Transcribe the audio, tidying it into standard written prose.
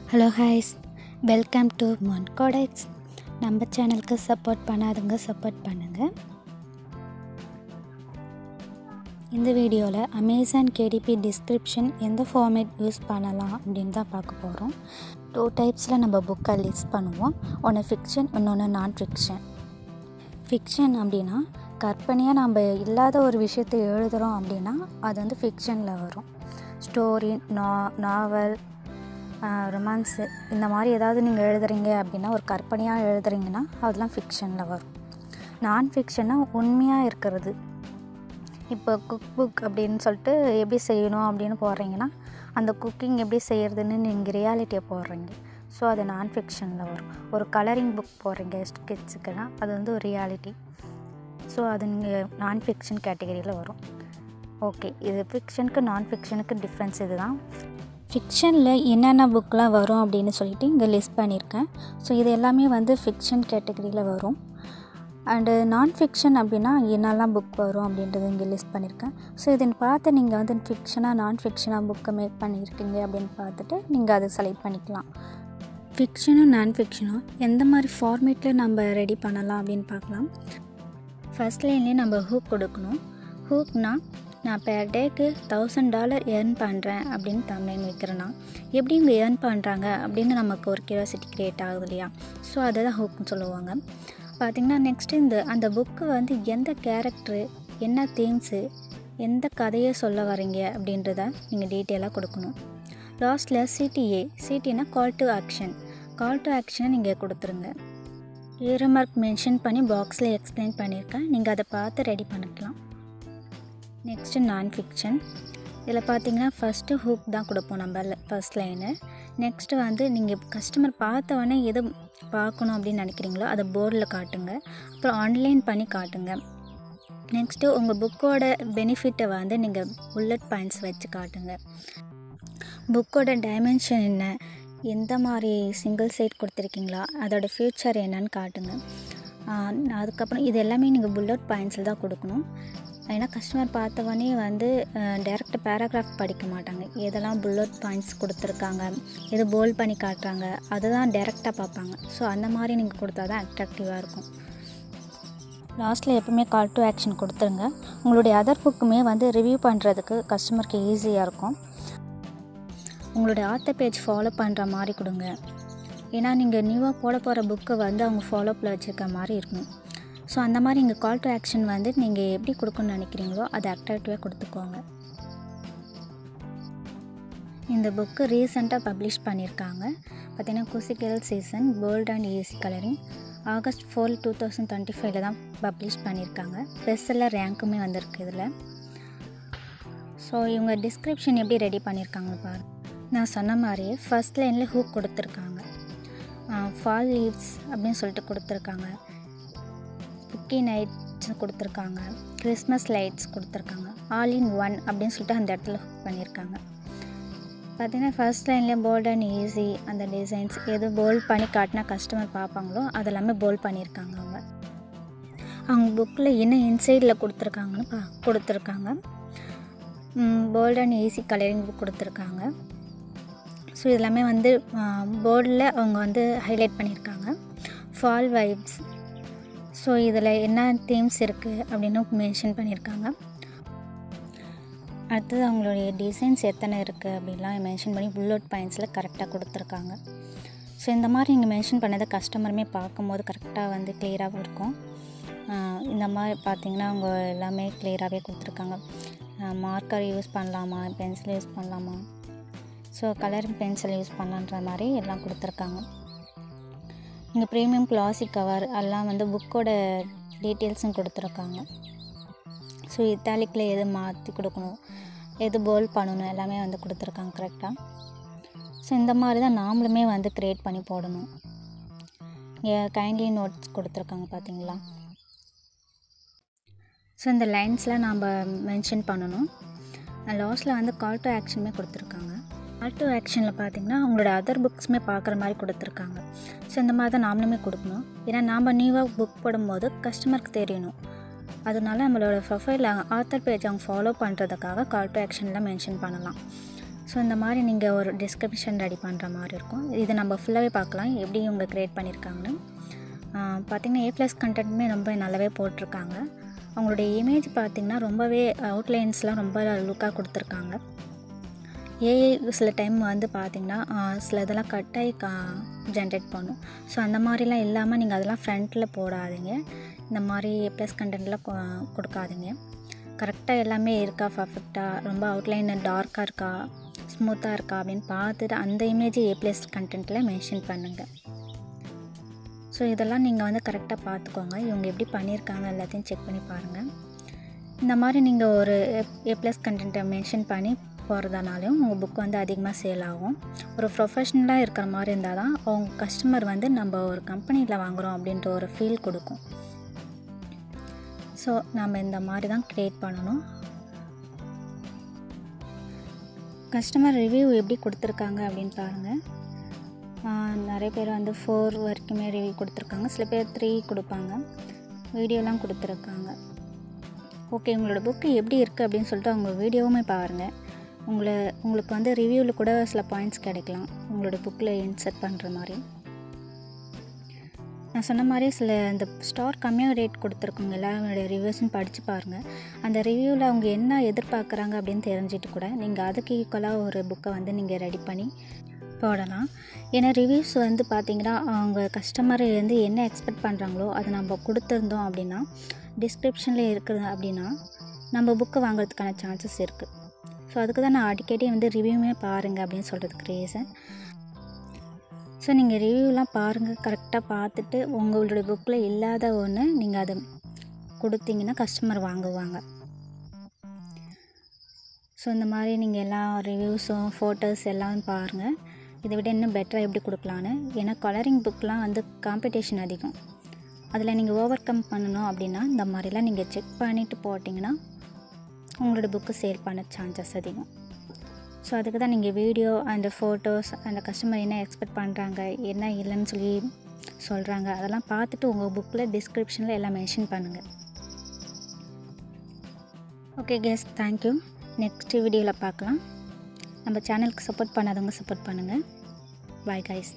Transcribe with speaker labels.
Speaker 1: Hello hi's, welcome to Moncotex. நம்ம சேனலுக்கு support பண்ணாதவங்க சப்போர்ட் பண்ணுங்கள். இந்த வீடியோவில் அமேசான் கேடிபி டிஸ்கிரிப்ஷன் எந்த ஃபார்மேட் யூஸ் பண்ணலாம் அப்படின்னு தான் பார்க்க போகிறோம். 2 டைப்ஸில் நம்ம புக்கை லிஸ்ட் பண்ணுவோம். ஒன்று ஃபிக்ஷன், இன்னொன்று நான் ஃபிக்ஷன். ஃபிக்ஷன் அப்படின்னா கற்பனையாக நம்ம இல்லாத ஒரு விஷயத்தை எழுதுகிறோம் அப்படின்னா அது வந்து ஃபிக்ஷனில் வரும். ஸ்டோரி, நாவல், ரொமான்ஸு இந்த மாதிரி ஏதாவது நீங்கள் எழுதுறீங்க அப்படின்னா, ஒரு கற்பனையாக எழுதுறீங்கன்னா அதெல்லாம் ஃபிக்ஷனில் வரும். நான் ஃபிக்ஷனாக உண்மையாக இருக்கிறது. இப்போ குக் புக் அப்படின்னு சொல்லிட்டு எப்படி செய்யணும் அப்படின்னு போடுறீங்கன்னா, அந்த குக்கிங் எப்படி செய்கிறதுன்னு நீங்கள் ரியாலிட்டியை போடுறீங்க. ஸோ அது நான் ஃபிக்ஷனில் வரும். ஒரு கலரிங் புக் போடுறீங்க கிட்ஸுக்குன்னா அது வந்து ஒரு ரியாலிட்டி. ஸோ அது நீங்கள் நான் ஃபிக்ஷன் கேட்டகரியில் வரும். ஓகே, இது ஃபிக்ஷனுக்கு நான் ஃபிக்ஷனுக்கு டிஃப்ரென்ஸ் இது தான். ஃபிக்ஷனில் என்னென்ன புக்கெலாம் வரும் அப்படின்னு சொல்லிட்டு இங்கே லிஸ்ட் பண்ணியிருக்கேன். ஸோ இது எல்லாமே வந்து ஃபிக்ஷன் கேட்டகரியில் வரும். அண்டு நான் ஃபிக்ஷன் அப்படின்னா என்னெல்லாம் புக் வரும் அப்படின்றது இங்கே லிஸ்ட் பண்ணியிருக்கேன். ஸோ இதை பார்த்து நீங்கள் வந்து ஃபிக்ஷனாக நான் ஃபிக்ஷனாக புக்கை மேக் பண்ணியிருக்கீங்க அப்படின்னு பார்த்துட்டு நீங்கள் அதை செலக்ட் பண்ணிக்கலாம். ஃபிக்ஷனும் நான் ஃபிக்ஷனும் எந்த மாதிரி ஃபார்மேட்டில் நம்ம ரெடி பண்ணலாம் அப்படின்னு பார்க்கலாம். ஃபர்ஸ்ட் லைன்லேயே நம்ம ஹூக் கொடுக்கணும். ஹூக்னால் நான் பெர் டேக்கு $1000 ஏர்ன் பண்ணுறேன் அப்படின்னு தம்ப்நெயில் வைக்கிறேன்னா எப்படி இவங்க ஏர்ன் பண்ணுறாங்க அப்படின்னு நமக்கு ஒரு கியூரியாசிட்டி க்ரியேட் ஆகுது இல்லையா? ஸோ அதை தான் ஹூக்னு சொல்லுவாங்க. பார்த்திங்கன்னா நெக்ஸ்ட்டு அந்த புக்கு வந்து எந்த கேரக்டரு, என்ன தீம்ஸு, எந்த கதையை சொல்ல வரீங்க அப்படின்றத நீங்கள் டீட்டெயிலாக கொடுக்கணும். லாஸ்ட்டில் சிடினா கால் டு ஆக்ஷனை நீங்கள் கொடுத்துருங்க. ஏரமார்க் மென்ஷன் பண்ணி பாக்ஸில் எக்ஸ்பிளைன் பண்ணியிருக்கேன். நீங்கள் அதை பார்த்து ரெடி பண்ணிக்கலாம். நெக்ஸ்ட்டு நான் ஃபிக்ஷன். இதில் பார்த்தீங்கன்னா ஃபஸ்ட்டு ஹூக் தான் கொடுப்போம் நம்ம ஃபஸ்ட் லைனு. நெக்ஸ்ட்டு வந்து நீங்கள் கஸ்டமர் பார்த்தவொடனே எது பார்க்கணும் அப்படின்னு நினைக்கிறீங்களோ அதை போர்டில் காட்டுங்க. அப்புறம் ஆன்லைன் பண்ணி காட்டுங்க. நெக்ஸ்ட்டு உங்கள் புக்கோட பெனிஃபிட்டை வந்து நீங்கள் புல்லட் பாயிண்ட்ஸ் வச்சு காட்டுங்க. புக்கோட டைமென்ஷன் என்ன, எந்த மாதிரி சிங்கிள் சைட் கொடுத்துருக்கீங்களா, அதோடய ஃப்யூச்சர் என்னன்னு காட்டுங்க. அதுக்கப்புறம் இது எல்லாமே நீங்கள் புல்லட் பாயிண்ட்ஸில் தான் கொடுக்கணும். ஏன்னா கஸ்டமர் பார்த்தவொடனே வந்து டைரக்ட் பேராகிராஃப் படிக்க மாட்டாங்க. எதெல்லாம் புல்லட் பாயிண்ட்ஸ் கொடுத்துருக்காங்க, எது போல்ட் பண்ணி காட்டுறாங்க அதை தான் டைரெக்டாக பார்ப்பாங்க. ஸோ அந்த மாதிரி நீங்கள் கொடுத்தா தான் அட்ராக்டிவாக இருக்கும். லாஸ்ட்டில் எப்பவுமே கால் டு ஆக்ஷன் கொடுத்துருங்க. உங்களுடைய அதர் புக்குமே வந்து ரிவ்யூ பண்ணுறதுக்கு கஸ்டமருக்கு ஈஸியாக இருக்கும். உங்களுடைய ஆத்தர் பேஜ் ஃபாலோ பண்ணுற மாதிரி கொடுங்க. ஏன்னா நீங்கள் நியூவாக போட போகிற புக்கை வந்து அவங்க ஃபாலோப்பில் வச்சுருக்க மாதிரி இருக்கணும். ஸோ அந்த மாதிரி இங்கே கால் டு ஆக்ஷன் வந்து நீங்கள் எப்படி கொடுக்கணும்னு நினைக்கிறீங்களோ அதை அட்ராக்டிவாக கொடுத்துக்கோங்க. இந்த புக்கு ரீசெண்டாக பப்ளிஷ் பண்ணியிருக்காங்க. பார்த்திங்கன்னா குசிகல் season bold and easy colouring August 4, 2025 தான் பப்ளிஷ் பண்ணியிருக்காங்க. பெஸ்ட்செல்லர் ரேங்க்குமே வந்திருக்கு இதில். ஸோ இவங்க டிஸ்கிரிப்ஷன் எப்படி ரெடி பண்ணியிருக்காங்கன்னு பாருங்கள். நான் சொன்ன மாதிரியே ஃபஸ்ட் லைனில் ஹூக் கொடுத்துருக்காங்க. ஃபால் லீவ்ஸ் அப்படின்னு சொல்லிட்டு கொடுத்துருக்காங்க. குக்கி நைட்ஸ் கொடுத்துருக்காங்க. கிறிஸ்மஸ் லைட்ஸ் கொடுத்துருக்காங்க. ஆல் இன் ஒன் அப்படின்னு சொல்லிட்டு அந்த இடத்துல ஹுக் பண்ணியிருக்காங்க. பார்த்திங்கன்னா ஃபர்ஸ்ட் லைன்லேயே போல்ட் அண்ட் ஈஸி அந்த டிசைன்ஸ் எது போல்ட் பண்ணி காட்டினா கஸ்டமர் பார்ப்பாங்களோ அதெல்லாமே போல்ட் பண்ணியிருக்காங்க. அவங்க புக்கில் என்ன இன்சைடில் கொடுத்துருக்காங்கன்னு கொடுத்துருக்காங்க. Bold and easy colouring book கொடுத்துருக்காங்க. ஸோ இதெல்லாமே வந்து போர்டில் அவங்க வந்து ஹைலைட் பண்ணியிருக்காங்க. Fall vibes. ஸோ இதில் என்ன தீம்ஸ் இருக்குது அப்படின்னு மென்ஷன் பண்ணியிருக்காங்க. அடுத்தது அவங்களுடைய டிசைன்ஸ் எத்தனை இருக்குது அப்படின்லாம் மென்ஷன் பண்ணி புல்லட் பாயிண்ட்ஸில் கரெக்டாக கொடுத்துருக்காங்க. ஸோ இந்த மாதிரி நீங்கள் மென்ஷன் பண்ணதை கஸ்டமருமே பார்க்கும்போது கரெக்டாக வந்து கிளியராகவும் இருக்கும். இந்த மாதிரி பார்த்திங்கன்னா அவங்க எல்லாமே கிளியராகவே கொடுத்துருக்காங்க. மார்க்கர் யூஸ் பண்ணலாமா, பென்சில் யூஸ் பண்ணலாமா, ஸோ கலரிங் பென்சில் யூஸ் பண்ணலான்ற மாதிரி எல்லாம் கொடுத்துருக்காங்க. இங்கே ப்ரீமியம் கிளாசிக் கவர் எல்லாம் வந்து புக்கோட டீட்டெயில்ஸும் கொடுத்துருக்காங்க. ஸோ இத்தாலிக்கில் எது மாற்றி கொடுக்கணும், எது போல்ட் பண்ணணும் எல்லாமே வந்து கொடுத்துருக்காங்க கரெக்டாக. ஸோ இந்த மாதிரி தான் நாமளுமே வந்து க்ரியேட் பண்ணி போடணும். இங்கே கைண்ட்லி நோட்ஸ் கொடுத்துருக்காங்க பார்த்தீங்களா. ஸோ இந்த லைன்ஸ்லாம் நாம் மென்ஷன் பண்ணணும். லாஸ்ட்டில் வந்து கால் டு ஆக்ஷனுமே கொடுத்துருக்காங்க. கால் டு ஆக்ஷனில் பார்த்திங்கன்னா அவங்களோட அதர் புக்ஸுமே பார்க்குற மாதிரி கொடுத்துருக்காங்க. ஸோ இந்த மாதிரி தான் நாமளுமே கொடுக்கணும். ஏன்னா நாம் நியூவாக புக் போடும்போது கஸ்டமருக்கு தெரியணும். அதனால நம்மளோட ப்ரொஃபைல் ஆத்தர் பேஜ் அவங்க ஃபாலோ பண்ணுறதுக்காக கால் டு ஆக்ஷனில் மென்ஷன் பண்ணலாம். ஸோ இந்த மாதிரி நீங்கள் ஒரு டிஸ்கிரிப்ஷன் ரெடி பண்ணுற மாதிரி இருக்கும். இது நம்ம ஃபுல்லாகவே பார்க்கலாம் எப்படி இவங்க க்ரியேட் பண்ணியிருக்காங்கன்னு. பார்த்திங்கன்னா A+ கண்டென்ட்டுமே ரொம்ப நல்லாவே போட்டிருக்காங்க. அவங்களுடைய இமேஜ் பார்த்திங்கன்னா ரொம்பவே அவுட்லைன்ஸ்லாம் ரொம்ப லுக்காக கொடுத்துருக்காங்க. ஏஐ சில டைம் வந்து பார்த்திங்கன்னா சில இதெல்லாம் கட்டாகி ஜென்ரேட் பண்ணும். ஸோ அந்த மாதிரிலாம் இல்லாமல் நீங்கள் அதெல்லாம் ஃப்ரண்ட்டில் போடாதீங்க. இந்த மாதிரி A+ கண்டென்ட்லாம் கொடுக்காதீங்க. கரெக்டாக எல்லாமே இருக்கா, பர்ஃபெக்டாக ரொம்ப அவுட்லைன் டார்க்காக இருக்கா, ஸ்மூத்தாக இருக்கா அப்படின்னு பார்த்துட்டு அந்த இமேஜ் A+ கண்டென்ட்டில் மென்ஷன் பண்ணுங்கள். ஸோ இதெல்லாம் நீங்கள் வந்து கரெக்டாக பார்த்துக்கோங்க. இவங்க எப்படி பண்ணியிருக்காங்க எல்லாத்தையும் செக் பண்ணி பாருங்கள். இந்த மாதிரி நீங்கள் ஒரு A+ கண்டென்ட்டை மென்ஷன் பண்ணி போகிறதுனாலையும் உங்கள் புக் வந்து அதிகமாக சேல் ஆகும். ஒரு ப்ரொஃபஷ்னலாக இருக்கிற மாதிரி இருந்தால் தான் அவங்க கஸ்டமர் வந்து நம்ம ஒரு கம்பெனியில் வாங்குகிறோம் அப்படின்ற ஒரு ஃபீல் கொடுக்கும். ஸோ நம்ம இந்த மாதிரி தான் க்ரியேட் பண்ணணும். கஸ்டமர் ரிவ்யூ எப்படி கொடுத்துருக்காங்க அப்படின்னு பாருங்கள். நிறைய பேர் வந்து 4 வரைக்குமே ரிவ்யூ கொடுத்துருக்காங்க. சில பேர் 3 கொடுப்பாங்க. வீடியோலாம் கொடுத்துருக்காங்க. ஓகே, உங்களோட புக்கு எப்படி இருக்குது அப்படின்னு சொல்லிட்டு அவங்க வீடியோவுமே பாருங்கள். உங்களுக்கு வந்து ரிவ்யூவில் கூட சில பாயிண்ட்ஸ் கிடைக்கலாம் உங்களோட புக்கில் இன்சர்ட் பண்ணுற மாதிரி. நான் சொன்ன மாதிரி சில இந்த ஸ்டார் கம்மியாக ரேட் கொடுத்துருக்கோங்க எல்லாருடைய ரிவ்யூஸும் படித்து பாருங்கள். அந்த ரிவ்யூவில் அவங்க என்ன எதிர்பார்க்குறாங்க அப்படின்னு தெரிஞ்சுட்டு கூட நீங்கள் அதுக்கு ஈக்குவலாக ஒரு புக்கை வந்து நீங்கள் ரெடி பண்ணி போடலாம். ஏன்னா ரிவ்யூஸ் வந்து பார்த்திங்கன்னா அவங்க கஸ்டமர் வந்து என்ன எக்ஸ்பெக்ட் பண்ணுறாங்களோ அதை நம்ம கொடுத்துருந்தோம் அப்படின்னா டிஸ்கிரிப்ஷனில் இருக்குது அப்படின்னா நம்ம புக்கை வாங்குறதுக்கான சான்சஸ் இருக்குது. ஸோ அதுக்கு தான் நான் அடிக்கடி வந்து ரிவ்யூமே பாருங்கள் அப்படின்னு சொல்கிறதுக்கு ரீசன். ஸோ நீங்கள் ரிவ்யூலாம் பாருங்கள், கரெக்டாக பார்த்துட்டு உங்களுடைய புக்கில் இல்லாத ஒன்று நீங்கள் அதை கொடுத்தீங்கன்னா கஸ்டமர் வாங்குவாங்க. ஸோ இந்த மாதிரி நீங்கள் எல்லா ரிவ்யூஸும் ஃபோட்டோஸ் எல்லாம் பாருங்கள். இதை விட இன்னும் பெட்டராக எப்படி கொடுக்கலான்னு. ஏன்னா கலரிங் புக்கெலாம் வந்து காம்படிஷன் அதிகம். அதில் நீங்கள் ஓவர் கம் பண்ணணும் அப்படின்னா இந்த மாதிரிலாம் நீங்கள் செக் பண்ணிவிட்டு போட்டிங்கன்னா உங்களோட புக்கு சேல் பண்ண சான்சஸ் அதிகம். ஸோ அதுக்கு தான் நீங்கள் வீடியோ அண்ட் ஃபோட்டோஸ் அந்த கஸ்டமர் என்ன எக்ஸ்பெக்ட் பண்ணுறாங்க, என்ன இல்லைன்னு சொல்லி சொல்கிறாங்க, அதெல்லாம் பார்த்துட்டு உங்கள் புக்கில் டிஸ்கிரிப்ஷனில் எல்லாம் மென்ஷன் பண்ணுங்கள். Okay guess, thank you. நெக்ஸ்ட் வீடியோவில் பார்க்கலாம். நம்ம சேனலுக்கு சப்போர்ட் பண்ணாதவங்க சப்போர்ட் பண்ணுங்கள். Bye guys.